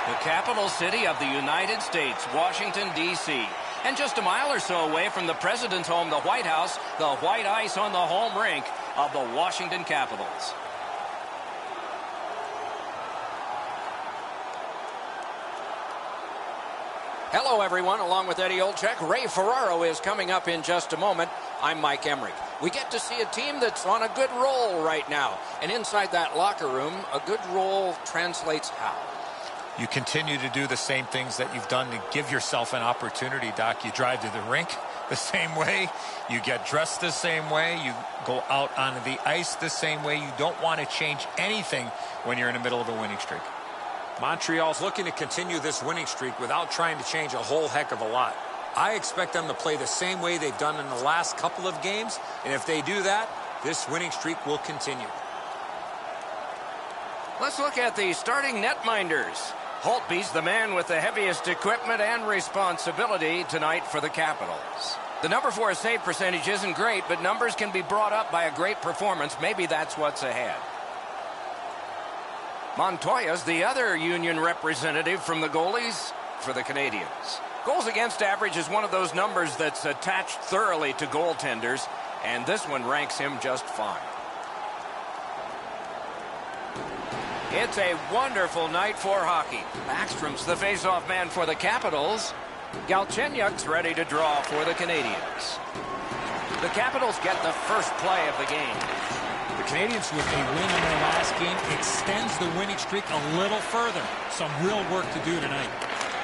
The capital city of the United States, Washington, D.C. And just a mile or so away from the president's home, the White House, the white ice on the home rink of the Washington Capitals. Hello, everyone. Along with Eddie Olczyk, Ray Ferraro is coming up in just a moment. I'm Mike Emmerich. We get to see a team that's on a good roll right now. And inside that locker room, a good roll translates how? You continue to do the same things that you've done to give yourself an opportunity, Doc. You drive to the rink the same way. You get dressed the same way. You go out onto the ice the same way. You don't want to change anything when you're in the middle of a winning streak. Montreal's looking to continue this winning streak without trying to change a whole heck of a lot. I expect them to play the same way they've done in the last couple of games, and if they do that, this winning streak will continue. Let's look at the starting netminders. Holtby's the man with the heaviest equipment and responsibility tonight for the Capitals. The number 4 save percentage isn't great, but numbers can be brought up by a great performance. Maybe that's what's ahead. Montoya's the other Union representative from the goalies for the Canadiens. Goals against average is one of those numbers that's attached thoroughly to goaltenders, and this one ranks him just fine. It's a wonderful night for hockey. Backstrom's the face-off man for the Capitals. Galchenyuk's ready to draw for the Canadiens. The Capitals get the first play of the game. The Canadiens, with a win in their last game, extends the winning streak a little further. Some real work to do tonight.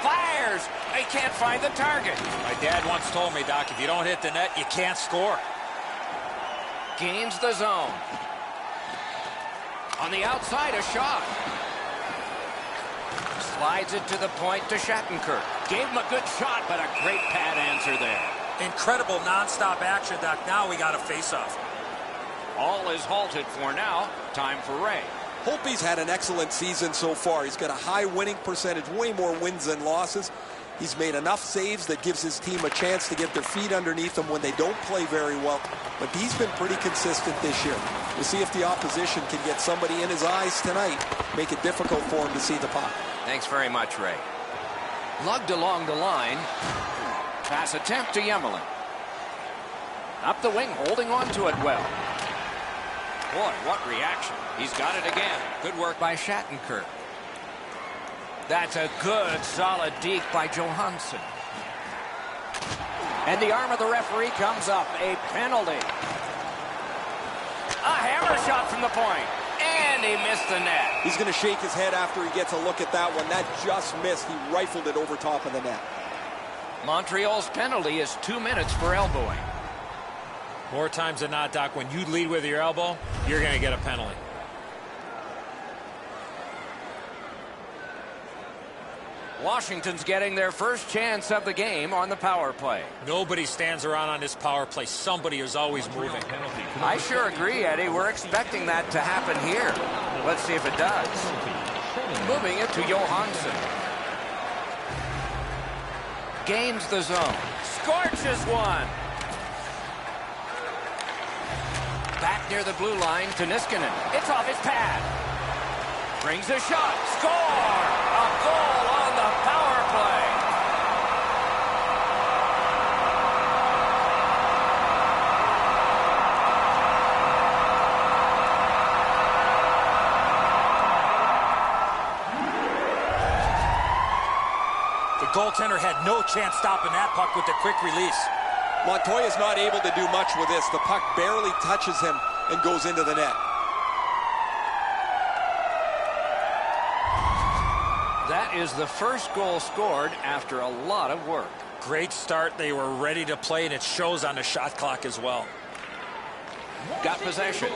Fires! They can't find the target. My dad once told me, Doc, if you don't hit the net, you can't score. Gains the zone. On the outside, a shot. Slides it to the point to Shattenkirk. Gave him a good shot, but a great pad answer there. Incredible nonstop action, Doc. Now we got a face-off. All is halted for now. Time for Ray. Holtby's had an excellent season so far. He's got a high winning percentage, way more wins than losses. He's made enough saves that gives his team a chance to get their feet underneath them when they don't play very well. But he's been pretty consistent this year. We'll see if the opposition can get somebody in his eyes tonight, make it difficult for him to see the puck. Thanks very much, Ray. Lugged along the line. Pass attempt to Yemelin. Up the wing, holding on to it well. Boy, what reaction. He's got it again. Good work by Shattenkirk. That's a good, solid deke by Johansson. And the arm of the referee comes up. A penalty. A hammer shot from the point. And he missed the net. He's going to shake his head after he gets a look at that one. That just missed. He rifled it over top of the net. Montreal's penalty is 2 minutes for elbowing. More times than not, Doc, when you lead with your elbow, you're going to get a penalty. Washington's getting their first chance of the game on the power play. Nobody stands around on this power play. Somebody is always moving. I sure agree, Eddie. We're expecting that to happen here. Let's see if it does. Moving it to Johansson. Gains the zone. Scorches one. Back near the blue line to Niskanen. It's off his pad. Brings a shot. Score! A goal on the power play. The goaltender had no chance stopping that puck with the quick release. Montoya's not able to do much with this. The puck barely touches him and goes into the net. That is the first goal scored after a lot of work. Great start. They were ready to play, and it shows on the shot clock as well. Got possession.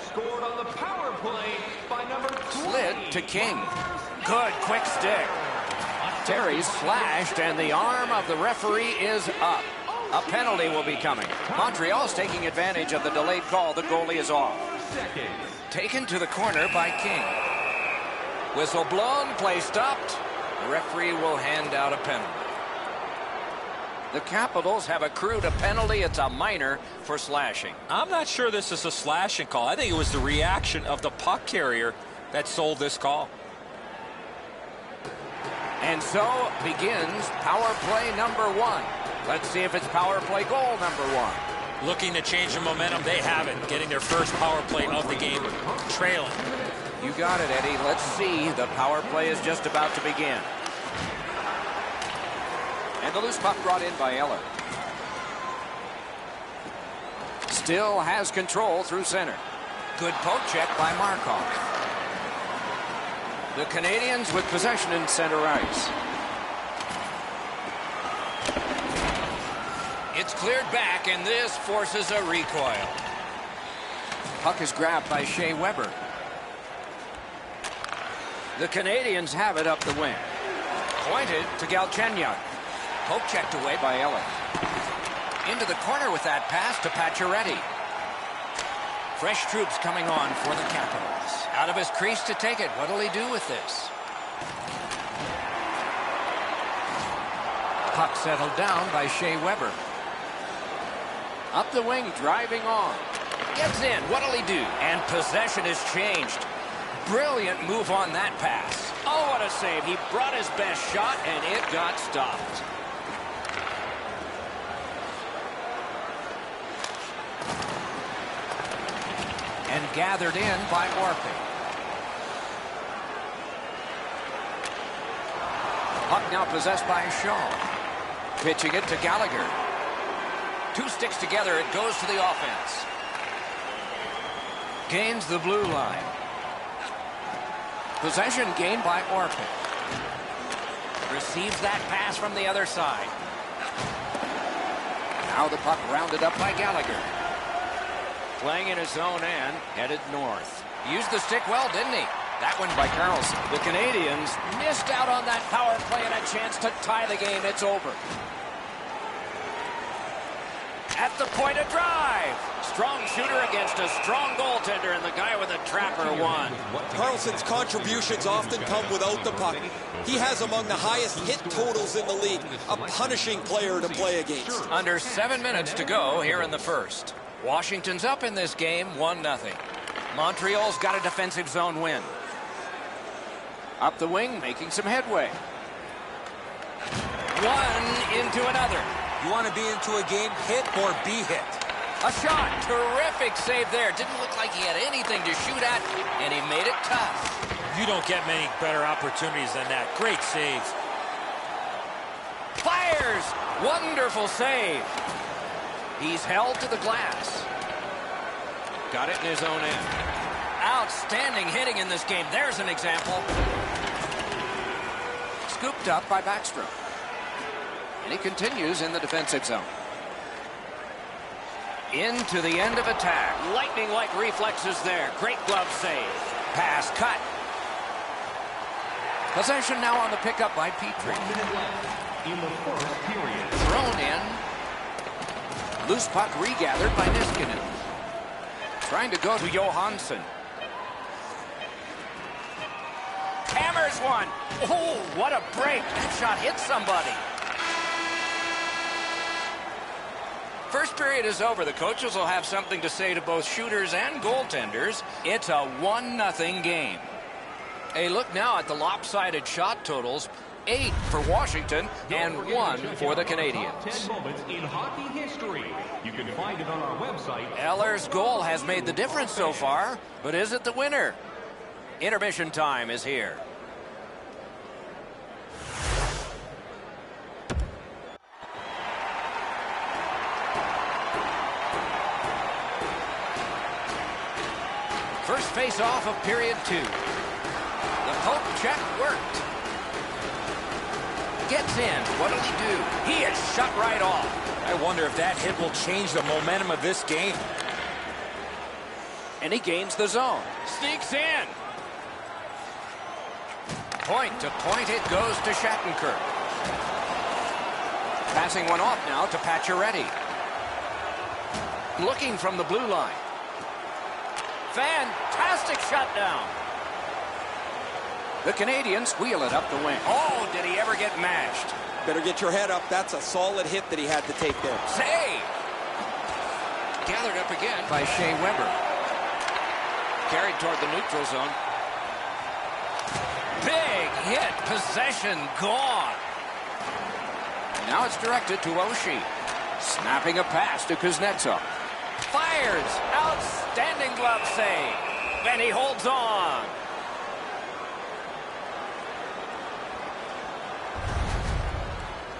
Scored on the power play by number 20. Slid to King. Good quick stick. Terry's slashed, and the arm of the referee is up. A penalty will be coming. Montreal's taking advantage of the delayed call. The goalie is off. Taken to the corner by King. Whistle blown, play stopped. The referee will hand out a penalty. The Capitals have accrued a penalty. It's a minor for slashing. I'm not sure this is a slashing call. I think it was the reaction of the puck carrier that sold this call. And so begins power play number 1. Let's see if it's power play goal number 1. Looking to change the momentum. They have it. Getting their first power play of the game. Trailing. You got it, Eddie. Let's see. The power play is just about to begin. And the loose puck brought in by Eller. Still has control through center. Good poke check by Markov. The Canadiens with possession in center ice. It's cleared back, and this forces a recoil. Puck is grabbed by Shea Weber. The Canadiens have it up the wing. Pointed to Galchenyuk. Poke checked away by Eller. Into the corner with that pass to Pacioretty. Fresh troops coming on for the Capitals. Out of his crease to take it. What'll he do with this? Puck settled down by Shea Weber. Up the wing, driving on. Gets in. What'll he do? And possession is changed. Brilliant move on that pass. Oh, what a save. He brought his best shot, and it got stopped. And gathered in by Orpik. Puck now possessed by Shaw. Pitching it to Gallagher. Two sticks together, it goes to the offense. Gains the blue line. Possession gained by Orpik. Receives that pass from the other side. Now the puck rounded up by Gallagher. Playing in his own end, headed north. Used the stick well, didn't he? That one by Carlson. The Canadiens missed out on that power play and a chance to tie the game. It's over. At the point of drive. Strong shooter against a strong goaltender, and the guy with a trapper won. Carlson's contributions often come without the puck. He has among the highest hit totals in the league. A punishing player to play against. Under 7 minutes to go here in the first. Washington's up in this game 1-0. Montreal's got a defensive zone win. Up the wing, making some headway. One into another. You want to be into a game, hit or be hit. A shot. Terrific save there. Didn't look like he had anything to shoot at, and he made it tough. You don't get many better opportunities than that. Great save. Fires. Wonderful save. He's held to the glass. Got it in his own end. Outstanding hitting in this game. There's an example. Scooped up by Backstrom. And he continues in the defensive zone. Into the end of attack. Lightning-like reflexes there. Great glove save. Pass cut. Possession now on the pickup by Petrie. 1 minute left in the first period. Thrown in. Loose puck regathered by Niskanen. Trying to go to Johansson. Hammers one. Oh, what a break. That shot hit somebody. First period is over. The coaches will have something to say to both shooters and goaltenders. It's a 1-0 game. A look now at the lopsided shot totals. 8 for Washington and 1 for the Canadiens. 10 moments in hockey history. You can find it on our website. Eller's goal has made the difference so far, but is it the winner? Intermission time is here. First face-off of period 2. The poke check worked. Gets in. What'll he do? He is shut right off. I wonder if that hit will change the momentum of this game. And he gains the zone. Sneaks in. Point to point it goes to Shattenkirk. Passing one off now to Pacioretty. Looking from the blue line. Fantastic shutdown. The Canadiens wheel it up the wing. Oh, did he ever get mashed? Better get your head up. That's a solid hit that he had to take there. Save! Gathered up again by Shea Weber. Carried toward the neutral zone. Big hit. Possession gone. Now it's directed to Oshie. Snapping a pass to Kuznetsov. Fires. Outstanding glove save. And he holds on.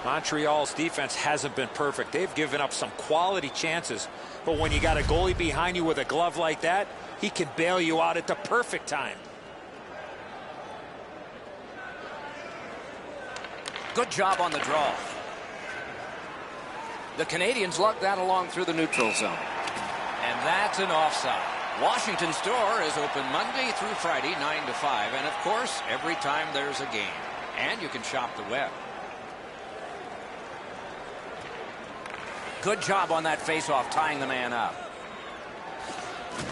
Montreal's defense hasn't been perfect. They've given up some quality chances. But when you got a goalie behind you with a glove like that, he can bail you out at the perfect time. Good job on the draw. The Canadians lug that along through the neutral zone. And that's an offside. Washington's door is open Monday through Friday, 9 to 5. And, of course, every time there's a game. And you can shop the web. Good job on that faceoff, tying the man up.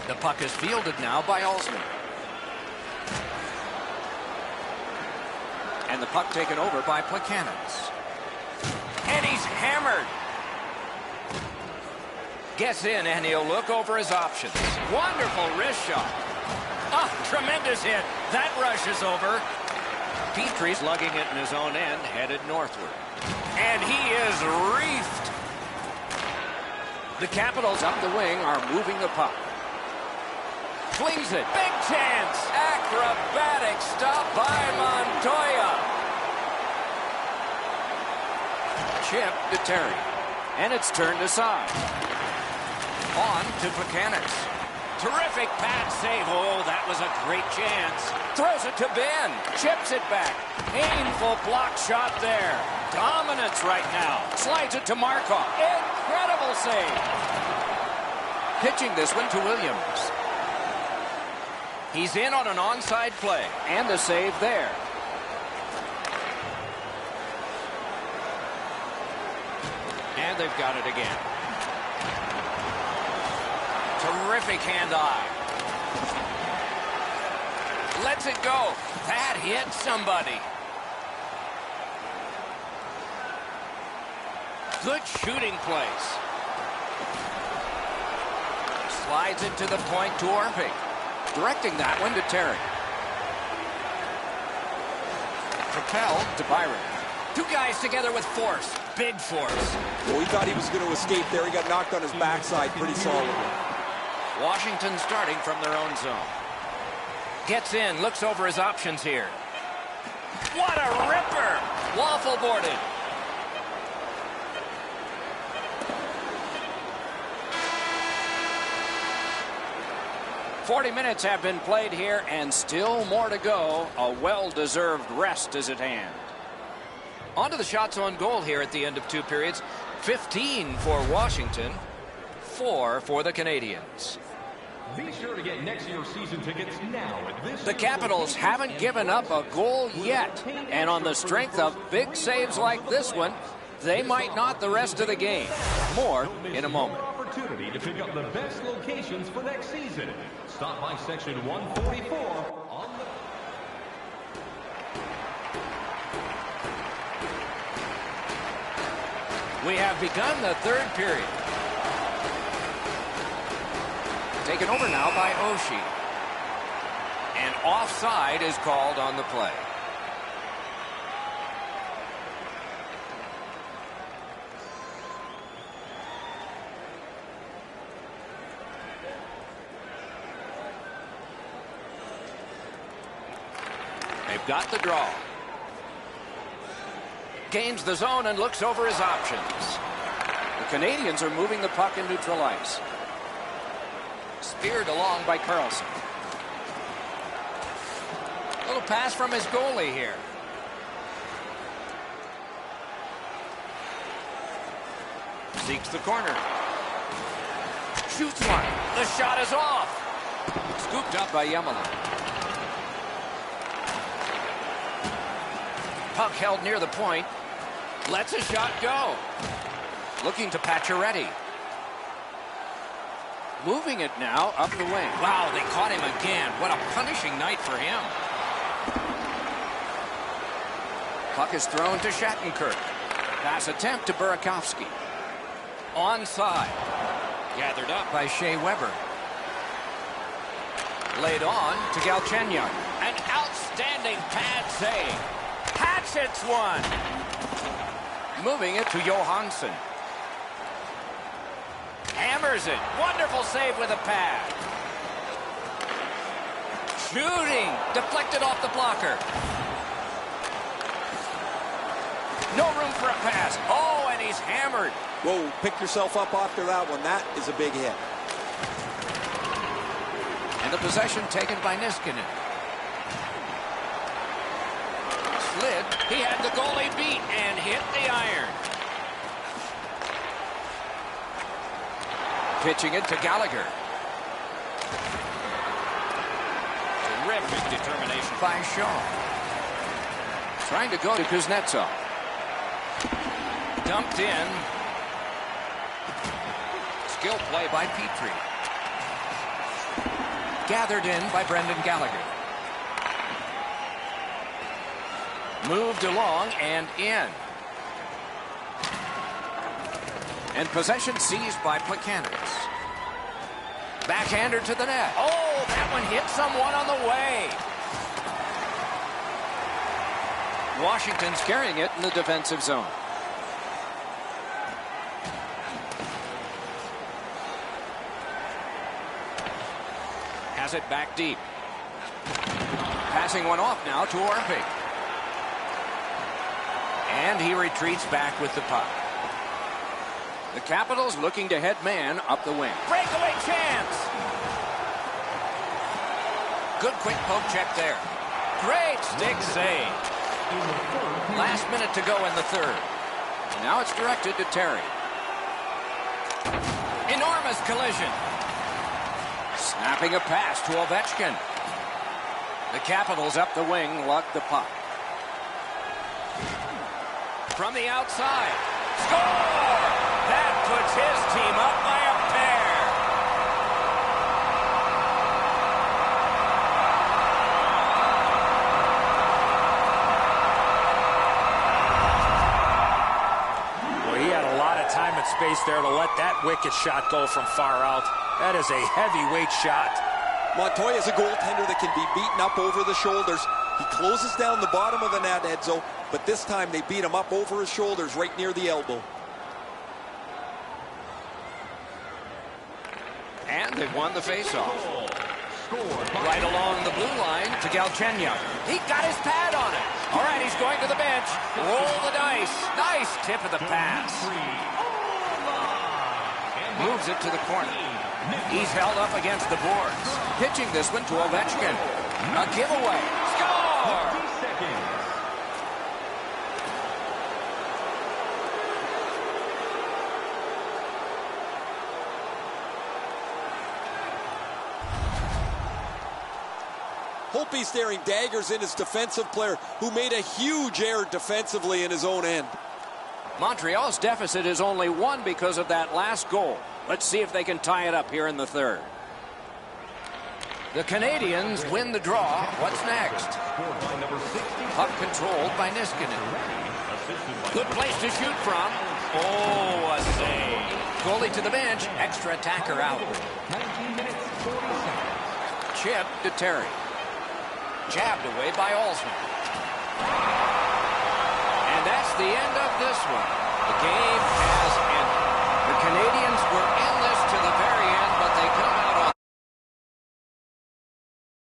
The puck is fielded now by Alsman. And the puck taken over by Plekanec. And he's hammered. Gets in, and he'll look over his options. Wonderful wrist shot. Oh, tremendous hit. That rush is over. Petrie's lugging it in his own end, headed northward. And he is reefed. The Capitals up the wing are moving the puck. Flings it. Big chance. Acrobatic stop by Montoya. Chip to Terry. And it's turned aside. On to Plekanec. Terrific pad save. Oh, that was a great chance. Throws it to Ben. Chips it back. Painful block shot there. Dominance right now. Slides it to Markov. Incredible save. Pitching this one to Williams. He's in on an onside play. And the save there. And they've got it again. Terrific hand-eye. Lets it go. That hit somebody. Good shooting place. Slides it to the point to Orpik. Directing that one to Terry. Propelled to Byron. Two guys together with force. Big force. Well, he thought he was going to escape there. He got knocked on his backside pretty solidly. Washington starting from their own zone. Gets in, looks over his options here. What a ripper! Waffle boarded. "40 minutes have been played here, and still more to go. A well-deserved rest is at hand." On to the shots on goal here at the end of two periods. 15 for Washington, 4 for the Canadians. Be sure to get next year's season tickets now at this. The Capitals haven't given up a goal yet, and on the strength of big saves like this one, they might not the rest of the game. More in a moment. Opportunity to pick up the best locations for next season. Stop by section 144 on the. We have begun the third period. Taken over now by Oshie. And offside is called on the play. They've got the draw. Gains the zone and looks over his options. The Canadians are moving the puck in neutral ice. Speared along by Carlson. A little pass from his goalie here. Seeks the corner. Shoots one. The shot is off. Scooped up by Yemela. Puck held near the point. Lets a shot go. Looking to Pacioretty. Moving it now up the wing. Wow, they caught him again. What a punishing night for him. Puck is thrown to Shattenkirk. Pass attempt to Burakovsky. Onside. Gathered up by Shea Weber. Laid on to Galchenyuk. An outstanding pad save. hits one. Moving it to Johansson. Hammers it. Wonderful save with a pad. Shooting. Deflected off the blocker. No room for a pass. Oh, and he's hammered. Whoa, pick yourself up after that one. That is a big hit. And the possession taken by Niskanen. Slid. He had the goalie beat and hit the iron. Pitching it to Gallagher. Terrific determination by Shaw. Trying to go to Kuznetsov. Dumped in. Skill play by Petrie. Gathered in by Brendan Gallagher. Moved along and in. And possession seized by Plekanec. Backhander to the net. Oh, that one hit someone on the way. Washington's carrying it in the defensive zone. Has it back deep. Passing one off now to Orpik. And he retreats back with the puck. The Capitals looking to head man up the wing. Breakaway chance! Good quick poke check there. Great stick save. Last minute to go in the third. Now it's directed to Terry. Enormous collision. Snapping a pass to Ovechkin. The Capitals up the wing lug the puck. From the outside. Score! That puts his team up by a pair. Well, he had a lot of time and space there to let that wicked shot go from far out. That is a heavyweight shot. Montoya is a goaltender that can be beaten up over the shoulders. He closes down the bottom of the net, Edzo, but this time they beat him up over his shoulders right near the elbow. And they've won the faceoff. Right along the blue line to Galchenyuk. He got his pad on it. All right, he's going to the bench. Roll the dice. Nice tip of the pass. Moves it to the corner. He's held up against the boards. Pitching this one to Ovechkin. A giveaway. Score! Holtby's staring daggers in his defensive player, who made a huge error defensively in his own end. Montreal's deficit is only one because of that last goal. Let's see if they can tie it up here in the third. The Canadians win the draw. What's next? Puck controlled by Niskanen. Good place to shoot from. Oh, a save. Goalie to the bench. Extra attacker out. Chip to Terry. Jabbed away by Olsen. And that's the end of this one. The game has